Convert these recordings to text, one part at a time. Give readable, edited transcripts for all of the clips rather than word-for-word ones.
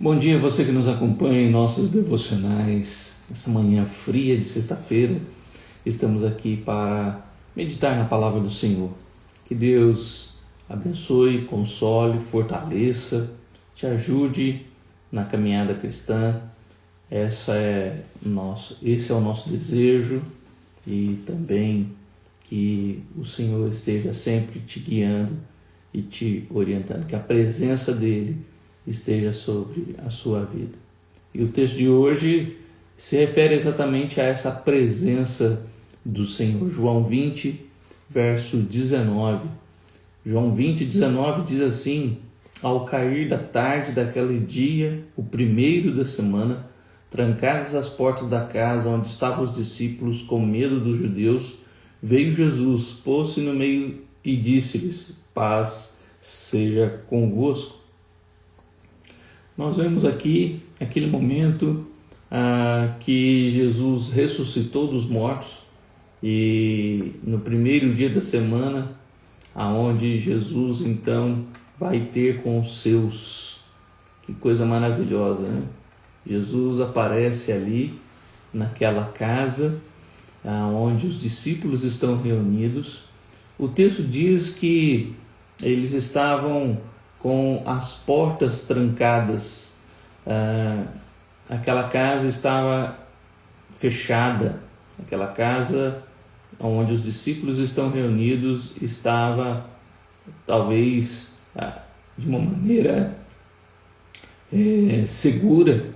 Bom dia, você que nos acompanha em nossos devocionais. Essa manhã fria de sexta-feira, estamos aqui para meditar na palavra do Senhor. Que Deus abençoe, console, fortaleça, te ajude na caminhada cristã. Esse é o nosso desejo e também que o Senhor esteja sempre te guiando e te orientando, que a presença dele esteja sobre a sua vida. E o texto de hoje se refere exatamente a essa presença do Senhor. João 20, verso 19. João 20, 19 diz assim: ao cair da tarde daquele dia, o primeiro da semana, trancadas as portas da casa onde estavam os discípulos com medo dos judeus, veio Jesus, pôs-se no meio e disse-lhes: paz seja convosco. Nós vemos aqui aquele momento que Jesus ressuscitou dos mortos, e no primeiro dia da semana, aonde Jesus então vai ter com os seus. Que coisa maravilhosa, né? Jesus aparece ali naquela casa onde os discípulos estão reunidos. O texto diz que eles estavam com as portas trancadas. Aquela casa estava fechada. Aquela casa onde os discípulos estão reunidos estava talvez de uma maneira segura,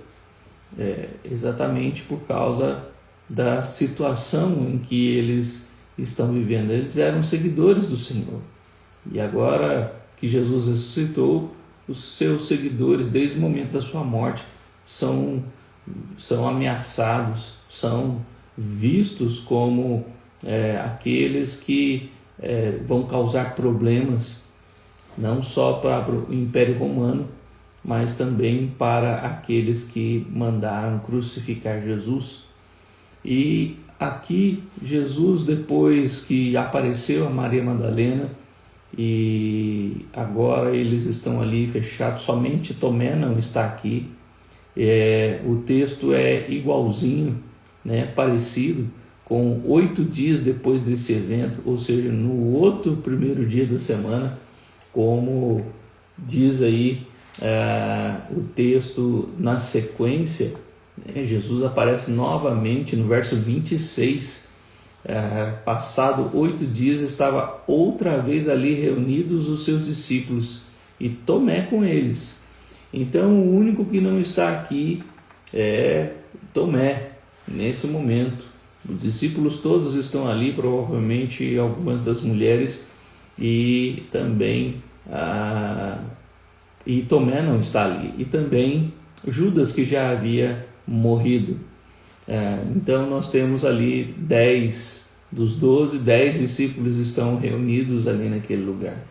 exatamente por causa da situação em que eles estão vivendo. Eles eram seguidores do Senhor, e agora que Jesus ressuscitou, os seus seguidores, desde o momento da sua morte, são ameaçados, são vistos como aqueles que vão causar problemas, não só para o Império Romano, mas também para aqueles que mandaram crucificar Jesus. E aqui Jesus, depois que apareceu a Maria Madalena, e agora eles estão ali fechados, somente Tomé não está aqui. O texto é igualzinho, né, parecido, com 8 dias depois desse evento, ou seja, no outro primeiro dia da semana, como diz aí o texto na sequência, né, Jesus aparece novamente no verso 26. Passado 8 dias, estava outra vez ali reunidos os seus discípulos e Tomé com eles. Então o único que não está aqui é Tomé nesse momento. Os discípulos todos estão ali, provavelmente algumas das mulheres, e também e Tomé não está ali, e também Judas, que já havia morrido. Então nós temos ali 10 dos 12, 10 discípulos estão reunidos ali naquele lugar.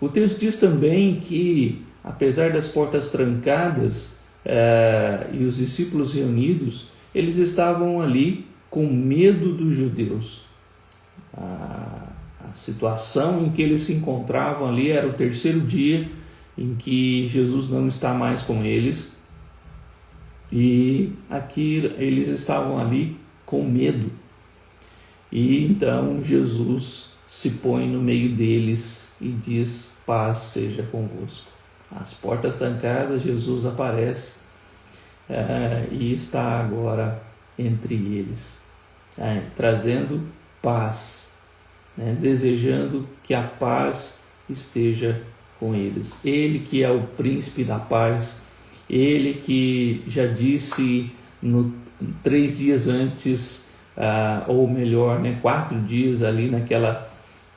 O texto diz também que, apesar das portas trancadas e os discípulos reunidos, eles estavam ali com medo dos judeus. A situação em que eles se encontravam ali era o terceiro dia em que Jesus não está mais com eles, e aqui eles estavam ali com medo. E então Jesus se põe no meio deles e diz: paz seja convosco. As portas trancadas, Jesus aparece e está agora entre eles, trazendo paz, né, desejando que a paz esteja com eles. Ele que é o príncipe da paz, ele que já disse 3 dias antes, ou melhor, 4 dias ali naquela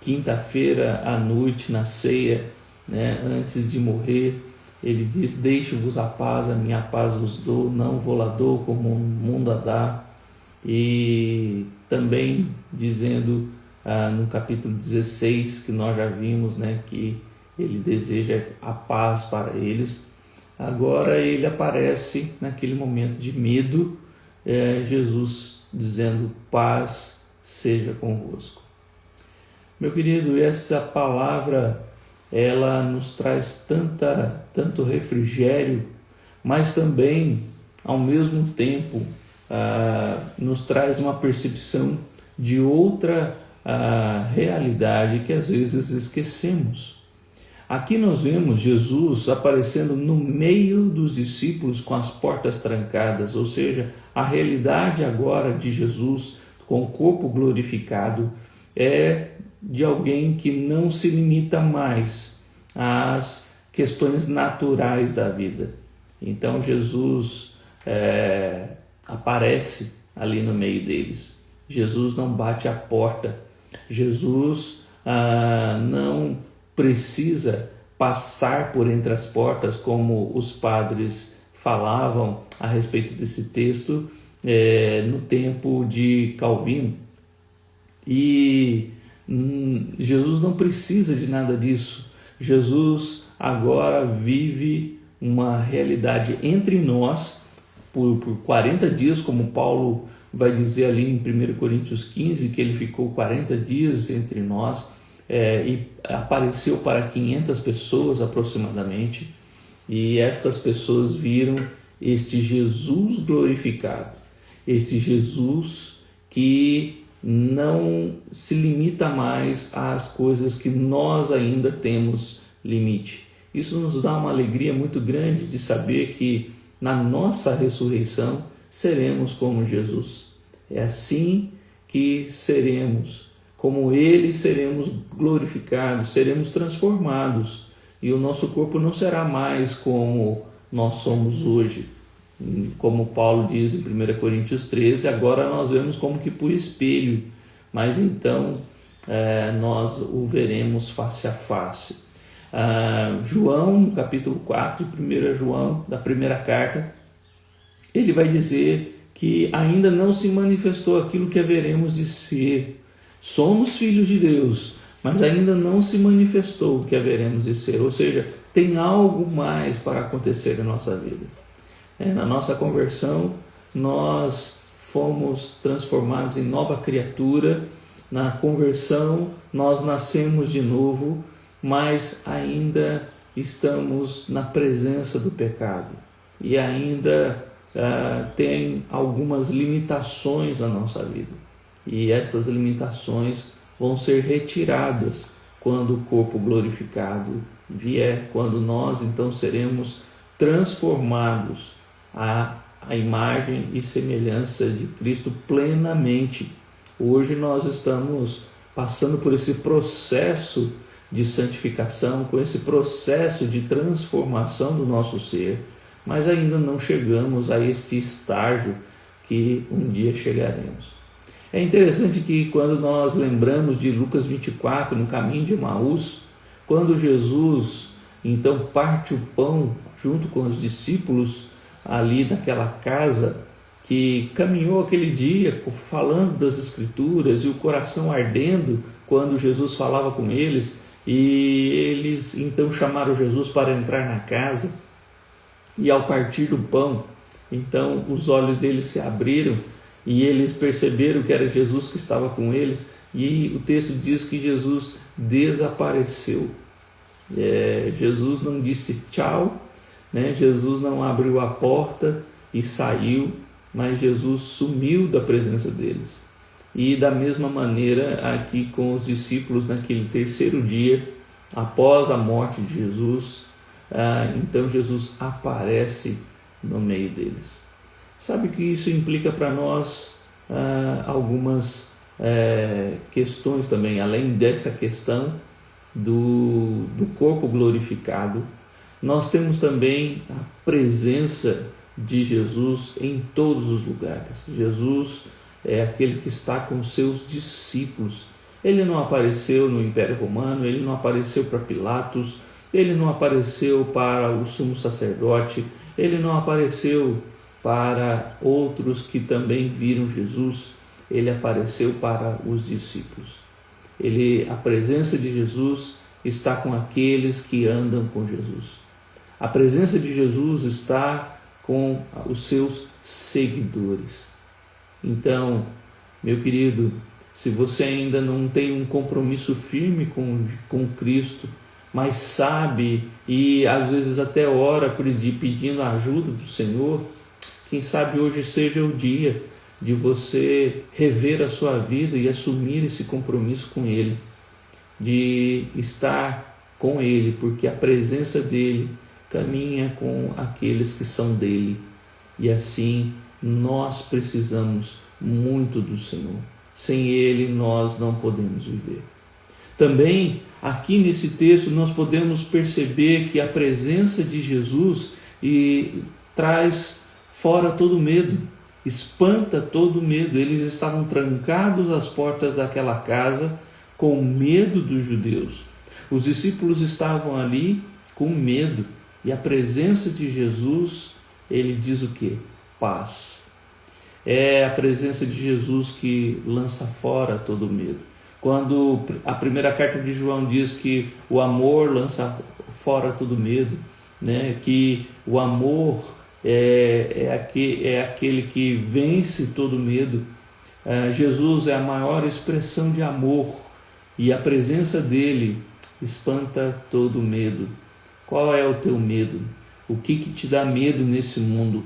quinta-feira à noite, na ceia, né, antes de morrer, ele diz: deixo-vos a paz, a minha paz vos dou, não vou lá dou como o mundo a dá. E também dizendo no capítulo 16, que nós já vimos, né, que ele deseja a paz para eles. Agora ele aparece naquele momento de medo, Jesus dizendo: paz seja convosco. Meu querido, essa palavra ela nos traz tanto refrigério, mas também, ao mesmo tempo, nos traz uma percepção de outra realidade que às vezes esquecemos. Aqui nós vemos Jesus aparecendo no meio dos discípulos com as portas trancadas, ou seja, a realidade agora de Jesus com o corpo glorificado é de alguém que não se limita mais às questões naturais da vida. Então Jesus aparece ali no meio deles. Jesus não bate a porta. Jesus não precisa passar por entre as portas, como os padres falavam a respeito desse texto no tempo de Calvino. E Jesus não precisa de nada disso. Jesus agora vive uma realidade entre nós por 40 dias, como Paulo vai dizer ali em 1 Coríntios 15, que ele ficou 40 dias entre nós e apareceu para 500 pessoas aproximadamente, e estas pessoas viram este Jesus glorificado, este Jesus que não se limita mais às coisas que nós ainda temos limite. Isso nos dá uma alegria muito grande de saber que na nossa ressurreição seremos como Jesus. É assim que seremos, como Ele seremos glorificados, seremos transformados, e o nosso corpo não será mais como nós somos hoje. Como Paulo diz em 1 Coríntios 13, agora nós vemos como que por espelho, mas então nós o veremos face a face. João, no capítulo 4 de 1 João, da primeira carta, ele vai dizer que ainda não se manifestou aquilo que haveremos de ser. Somos filhos de Deus, mas ainda não se manifestou o que haveremos de ser. Ou seja, tem algo mais para acontecer em nossa vida. Na nossa conversão, nós fomos transformados em nova criatura. Na conversão, nós nascemos de novo, mas ainda estamos na presença do pecado. E ainda tem algumas limitações na nossa vida. E essas limitações vão ser retiradas quando o corpo glorificado vier, quando nós então seremos transformados à imagem e semelhança de Cristo plenamente. Hoje nós estamos passando por esse processo de santificação, com esse processo de transformação do nosso ser, mas ainda não chegamos a esse estágio que um dia chegaremos. É interessante que quando nós lembramos de Lucas 24, no caminho de Emaús, quando Jesus então parte o pão junto com os discípulos ali naquela casa, que caminhou aquele dia falando das Escrituras e o coração ardendo quando Jesus falava com eles, e eles então chamaram Jesus para entrar na casa, e ao partir do pão, então os olhos deles se abriram e eles perceberam que era Jesus que estava com eles, e o texto diz que Jesus desapareceu. Jesus não disse tchau, Jesus não abriu a porta e saiu, mas Jesus sumiu da presença deles. E da mesma maneira aqui com os discípulos naquele terceiro dia, após a morte de Jesus, então Jesus aparece no meio deles. Sabe que isso implica para nós algumas questões também, além dessa questão do corpo glorificado. Nós temos também a presença de Jesus em todos os lugares. Jesus é aquele que está com os seus discípulos. Ele não apareceu no Império Romano, ele não apareceu para Pilatos, ele não apareceu para o sumo sacerdote, ele não apareceu para outros que também viram Jesus, ele apareceu para os discípulos. A presença de Jesus está com aqueles que andam com Jesus. A presença de Jesus está com os seus seguidores. Então, meu querido, se você ainda não tem um compromisso firme com Cristo, mas sabe e às vezes até ora pedindo a ajuda do Senhor, quem sabe hoje seja o dia de você rever a sua vida e assumir esse compromisso com Ele, de estar com Ele, porque a presença dEle caminha com aqueles que são dEle, e assim nós precisamos muito do Senhor. Sem Ele nós não podemos viver. Também aqui nesse texto nós podemos perceber que a presença de Jesus traz fora todo medo, espanta todo medo. Eles estavam trancados às portas daquela casa com medo dos judeus. Os discípulos estavam ali com medo, e a presença de Jesus, ele diz o quê? Paz. É a presença de Jesus que lança fora todo medo. Quando a primeira carta de João diz que o amor lança fora todo medo, né? Que o amor é aquele que vence todo medo. Jesus é a maior expressão de amor, e a presença dele espanta todo medo. Qual é o teu medo? O que te dá medo nesse mundo?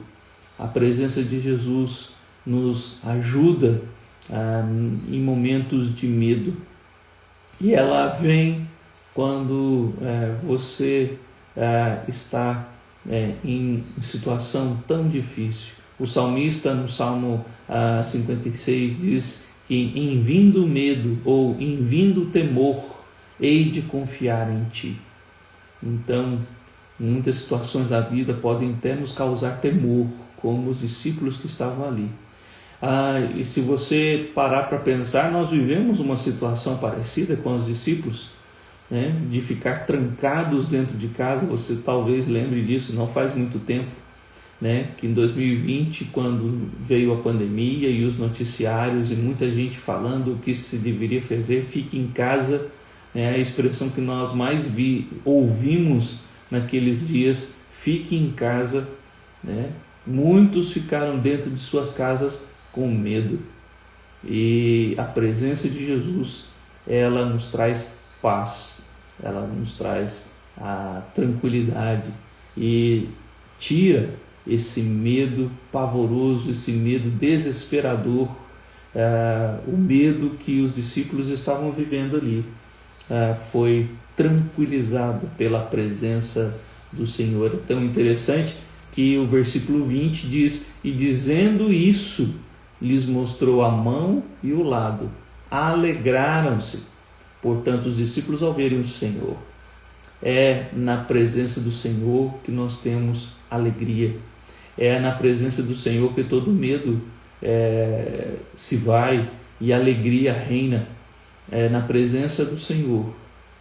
A presença de Jesus nos ajuda em momentos de medo, e ela vem quando você está em situação tão difícil. O salmista no Salmo 56 diz que em vindo o medo ou em vindo o temor, hei de confiar em ti. Então, muitas situações da vida podem até nos causar temor, como os discípulos que estavam ali. E se você parar para pensar, nós vivemos uma situação parecida com os discípulos, né? De ficar trancados dentro de casa. Você talvez lembre disso, não faz muito tempo, né? Que em 2020, quando veio a pandemia e os noticiários e muita gente falando o que se deveria fazer, fique em casa, é a expressão que nós mais ouvimos naqueles dias, fique em casa, né? Muitos ficaram dentro de suas casas com medo, e a presença de Jesus, ela nos traz paz, ela nos traz a tranquilidade e tira esse medo pavoroso, esse medo desesperador, o medo que os discípulos estavam vivendo ali. Foi tranquilizado pela presença do Senhor. É tão interessante que o versículo 20 diz: e dizendo isso, lhes mostrou a mão e o lado. Alegraram-se. Portanto, os discípulos, ao verem o Senhor, é na presença do Senhor que nós temos alegria. É na presença do Senhor que todo medo se vai e a alegria reina. É na presença do Senhor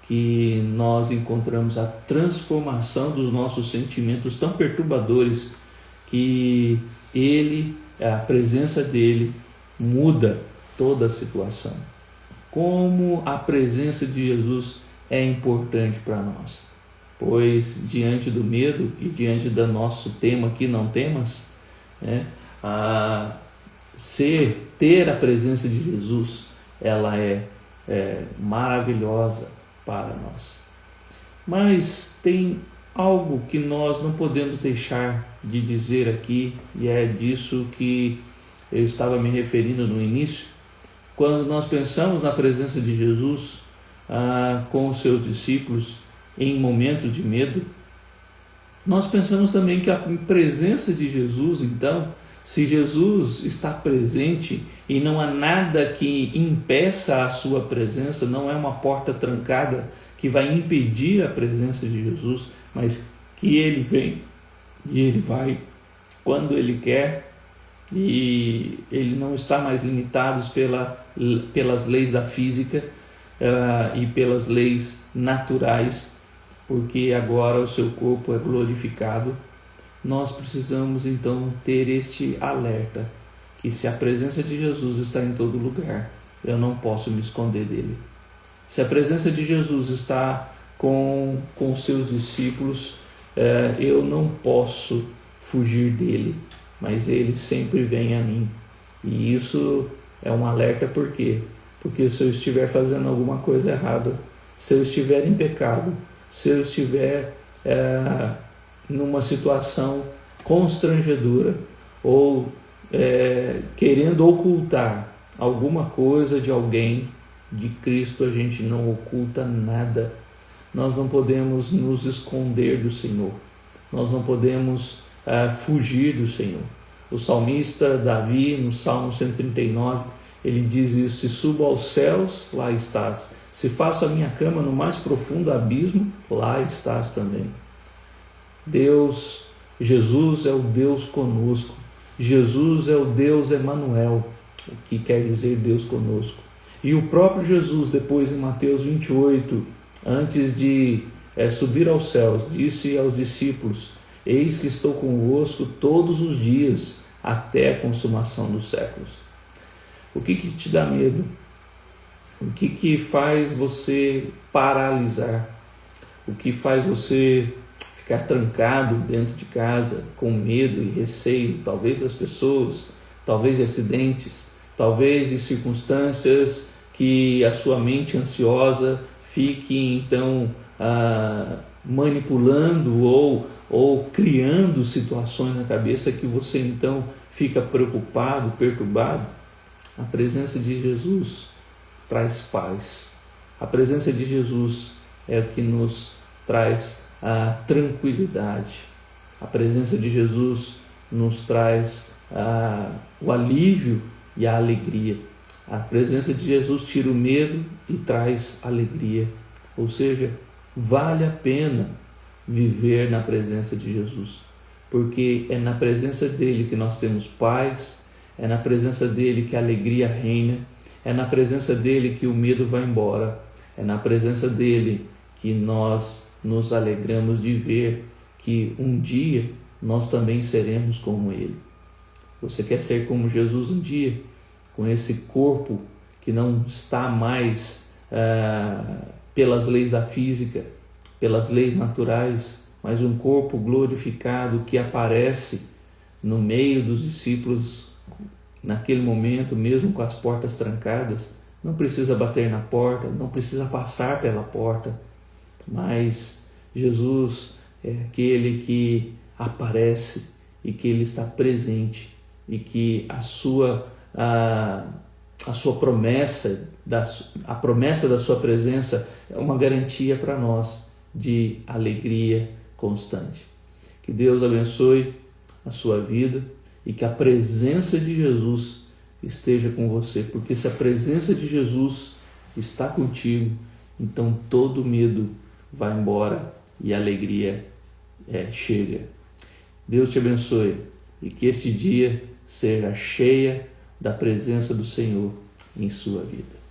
que nós encontramos a transformação dos nossos sentimentos tão perturbadores, que a presença dele muda toda a situação. Como a presença de Jesus é importante para nós, pois diante do medo e diante do nosso tema aqui, não temas, né, ter a presença de Jesus, ela é maravilhosa para nós. Mas tem algo que nós não podemos deixar de dizer aqui, e é disso que eu estava me referindo no início. Quando nós pensamos na presença de Jesus com os seus discípulos em momentos de medo, nós pensamos também que a presença de Jesus, então, se Jesus está presente e não há nada que impeça a sua presença, não é uma porta trancada que vai impedir a presença de Jesus, mas que ele vem e ele vai quando ele quer, e ele não está mais limitado pelas leis da física e pelas leis naturais, porque agora o seu corpo é glorificado. Nós precisamos então ter este alerta, que se a presença de Jesus está em todo lugar, eu não posso me esconder dele. Se a presença de Jesus está com seus discípulos, eu não posso fugir dele, mas ele sempre vem a mim. E isso é um alerta. Por quê? Porque se eu estiver fazendo alguma coisa errada, se eu estiver em pecado, se eu estiver numa situação constrangedora ou querendo ocultar alguma coisa de alguém. De Cristo a gente não oculta nada. Nós não podemos nos esconder do Senhor. Nós não podemos fugir do Senhor. O salmista Davi, no Salmo 139, ele diz isso: se subo aos céus, lá estás. Se faço a minha cama no mais profundo abismo, lá estás também. Jesus é o Deus conosco. Jesus é o Deus Emanuel, o que quer dizer Deus conosco. E o próprio Jesus, depois em Mateus 28, antes de subir aos céus, disse aos discípulos: eis que estou convosco todos os dias, até a consumação dos séculos. O que te dá medo? O que faz você paralisar? O que faz você ficar trancado dentro de casa, com medo e receio, talvez das pessoas, talvez de acidentes, talvez de circunstâncias que a sua mente ansiosa fique então manipulando ou criando situações na cabeça que você então fica preocupado, perturbado? A presença de Jesus traz paz. A presença de Jesus é o que nos traz a tranquilidade. A presença de Jesus nos traz o alívio e a alegria. A presença de Jesus tira o medo e traz alegria. Ou seja, vale a pena viver na presença de Jesus, porque é na presença dele que nós temos paz, é na presença dele que a alegria reina, é na presença dele que o medo vai embora, é na presença dele que nós nos alegramos de ver que um dia nós também seremos como ele. Você quer ser como Jesus um dia? Com esse corpo que não está mais pelas leis da física, pelas leis naturais, mas um corpo glorificado que aparece no meio dos discípulos naquele momento, mesmo com as portas trancadas. Não precisa bater na porta, não precisa passar pela porta, mas Jesus é aquele que aparece e que ele está presente e que a sua promessa, a promessa da sua presença é uma garantia para nós de alegria constante. Que Deus abençoe a sua vida e que a presença de Jesus esteja com você, porque se a presença de Jesus está contigo, então todo medo vai embora e a alegria chega. Deus te abençoe e que este dia seja cheia da presença do Senhor em sua vida.